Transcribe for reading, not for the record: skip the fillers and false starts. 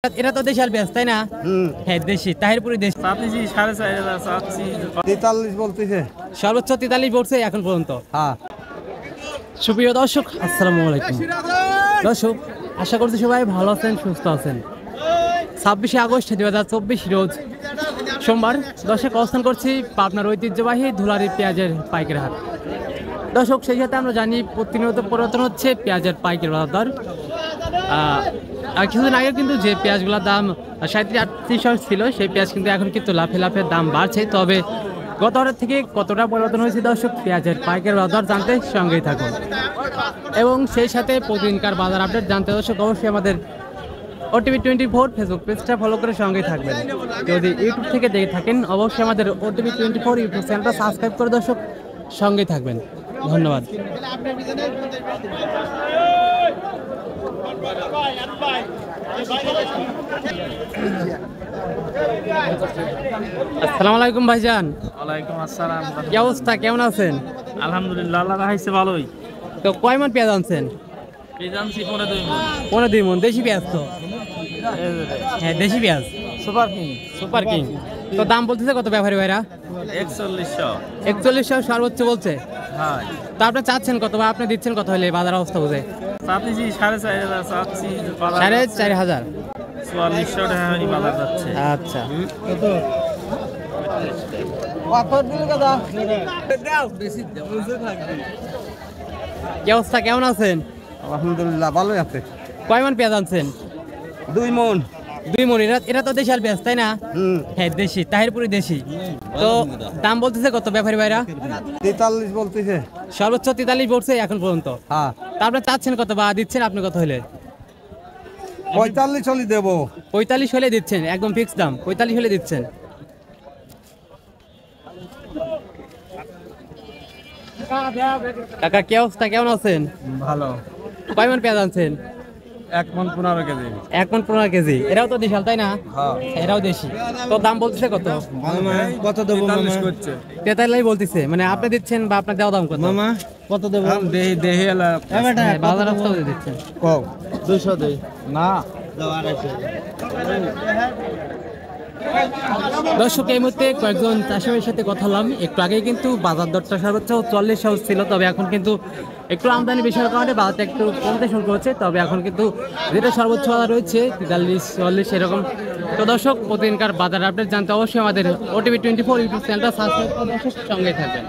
এটা তো দেশাল পেঁয়াজ তাই না? হ্যাঁ দেশি তাহিরপুরি দেশি। আপনি জি 4.5 চাচ্ছি 43 বলতেছে, সর্বোচ্চ 43 বলছে এখন পর্যন্ত। হ্যাঁ। সুপ্রিয় দর্শক আসসালামু আলাইকুম। দর্শক আশা করছি সবাই ভালো আছেন, সুস্থ আছেন। 26শে আগস্ট 2024 রোজ সোমবার দর্শক অবস্থান করছি পাবনার ঐতিহ্যবাহী ধুলারি পেঁয়াজের পাইকারি হাট। দর্শক সেই সাথে আমরা জানি প্রতিনিয়ত পরিবর্তন হচ্ছে পেঁয়াজের পাইকারি বাজার দর। আর কিছুদিন আগে কিন্তু যে পেঁয়াজগুলোর দাম 37-38 ছিল সেই পেঁয়াজ কিন্তু এখন কিন্তু লাফে লাফে দাম বাড়ছে। তবে গত হাটের থেকে কতটা পরিবর্তন হয়েছে দর্শক পেঁয়াজের পাইকারি বাজার জানতে সঙ্গেই থাকুন এবং সেই সাথে প্রতিদিনকার বাজার আপডেট জানতে দর্শক অবশ্যই আমাদের OTV 24 ফেসবুক পেজটা ফলো করে সঙ্গেই থাকবেন। যদি ইউটিউব থেকে দেখে থাকেন অবশ্যই আমাদের OTV 24 ইউটিউব চ্যানেলটা সাবস্ক্রাইব করে দর্শক সঙ্গেই থাকবেন। ধন্যবাদ। আসসালামু আলাইকুম ভাইজান। ওয়ালাইকুম আসসালাম। কি অবস্থা, কেমন আছেন? আলহামদুলিল্লাহ, আল্লাহ রাখাইছে ভালোই। তো কয় মন পেঁয়াজ আনছেন? এই জানছি 15 মণ। 15 মন দেশি পেঁয়াজ তো? হ্যাঁ দেশি পেঁয়াজ সুপার কিং। Super king. তো দাম বলতেছে কত ব্যাপারী ভাইরা? 4100। 4100 সর্বোচ্চ বলছে। হ্যাঁ। তো আপনি চাচ্ছেন কত বা আপনি দিচ্ছেন কত হলে বাজার অবস্থা বুঝে? আপনি জি 4.5 চাচ্ছি 4,500। 4400 টাকা হরি বাজার যাচ্ছে। আচ্ছা কি অবস্থা, কেমন আছেন? আলহামদুলিল্লাহ ভালোই আছে। কয় মন পেঁয়াজ আনছেন? 2 মণ। 2 মন। এটা তো দেশাল পেঁয়াজ তাই না? হ্যাঁ দেশি তাহিরপুরি দেশি। তো দাম বলতেছে কত ব্যাপারী ভাইরা? 43 বলতেছে, সর্বোচ্চ 43 বলছে এখন পর্যন্ত। হ্যাঁ। তা আপনি চাচ্ছেন কত বা দিচ্ছেন আপনি কত হলে? 45 হলে দেবো। 45 হলে দিচ্ছেন, একদম ফিক্স দাম 45 হলে দিচ্ছেন। কাকা কি অবস্থা, কেমন আছেন? ভালো। কয় মন পেঁয়াজ আনছেন? 1 মণ 15 কেজি। 1 মন 15 কেজি। এরাও তো দেশাল তাই না? হ্যাঁ। এরাও দেশি। তো দাম বলতেছে কত? কত দেবো মামা? 43 বলতেছে, মানে আপনি দিচ্ছেন বা আপনার দেওয়া দাম কত? মামা কত দেবো? দেহি এলা হ্যাঁ, বাজার অবস্থা বলে দিচ্ছেন। কও 200 দেই না। দর্শক এই মুহূর্তে কয়েকজন চাষির সাথে কথা বললাম একটু আগে, কিন্তু বাজার দরটা সর্বোচ্চ 40 ছিল, তবে এখন কিন্তু একটু আমদানি বেশি হওয়ার কারণে বাজারটা একটু কমতে শুরু করেছে। তবে এখন কিন্তু যেটা সর্বোচ্চ বাজার রয়েছে 43-44 এরকম। তো দর্শক প্রতিদিনকার বাজার আপডেট জানতে অবশ্যই আমাদের OTV 24 ইউটিউব চ্যানেলটা সাবস্ক্রাইব করে দর্শক সঙ্গে থাকবেন।